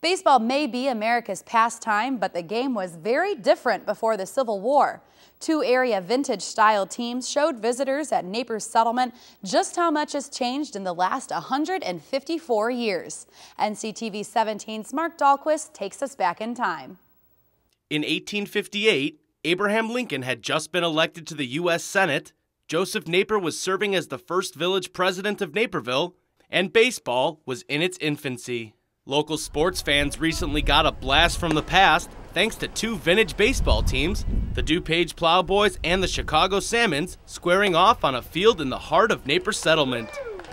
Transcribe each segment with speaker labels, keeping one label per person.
Speaker 1: Baseball may be America's pastime, but the game was very different before the Civil War. Two area vintage-style teams showed visitors at Naples Settlement just how much has changed in the last 154 years. NCTV 17's Marc Dahlquist takes us back in time.
Speaker 2: In 1858, Abraham Lincoln had just been elected to the U.S. Senate, Joseph Napier was serving as the first village president of Naperville, and baseball was in its infancy. Local sports fans recently got a blast from the past thanks to two vintage baseball teams, the DuPage Plowboys and the Chicago Salmons, squaring off on a field in the heart of Naples Settlement.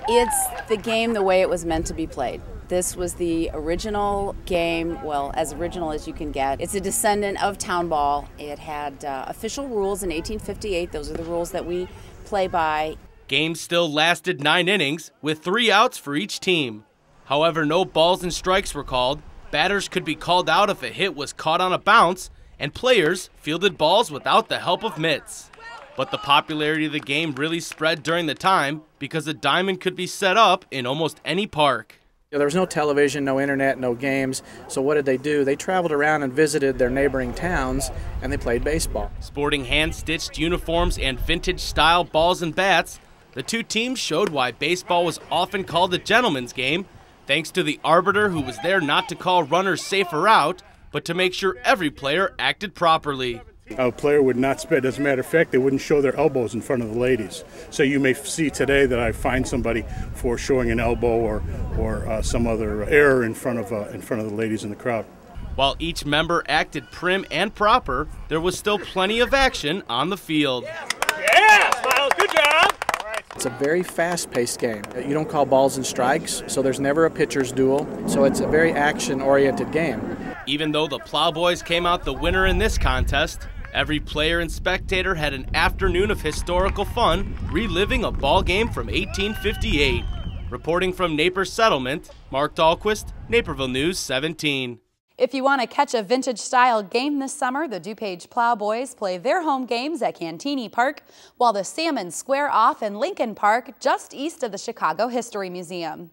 Speaker 3: It's the game the way it was meant to be played. This was the original game, well, as original as you can get. It's a descendant of town ball. It had official rules in 1858. Those are the rules that we play by.
Speaker 2: Games still lasted 9 innings, with 3 outs for each team. However, no balls and strikes were called. Batters could be called out if a hit was caught on a bounce, and players fielded balls without the help of mitts. But the popularity of the game really spread during the time because a diamond could be set up in almost any park.
Speaker 4: There was no television, no internet, no games, so what did they do? They traveled around and visited their neighboring towns, and they played baseball.
Speaker 2: Sporting hand-stitched uniforms and vintage-style balls and bats, the two teams showed why baseball was often called a gentleman's game, thanks to the arbiter who was there not to call runners safe or out, but to make sure every player acted properly.
Speaker 5: A player would not spit. As a matter of fact, they wouldn't show their elbows in front of the ladies. So you may see today that I find somebody for showing an elbow or some other error in front of the ladies in the crowd.
Speaker 2: While each member acted prim and proper, there was still plenty of action on the field.
Speaker 6: Yeah, Miles, good job.
Speaker 4: It's a very fast-paced game. You don't call balls and strikes, so there's never a pitcher's duel, so it's a very action-oriented game.
Speaker 2: Even though the Plowboys came out the winner in this contest, every player and spectator had an afternoon of historical fun reliving a ball game from 1858. Reporting from Naples Settlement, Marc Dahlquist, Naperville News 17.
Speaker 1: If you want to catch a vintage-style game this summer, the DuPage Plowboys play their home games at Cantini Park, while the Salmons square off in Lincoln Park, just east of the Chicago History Museum.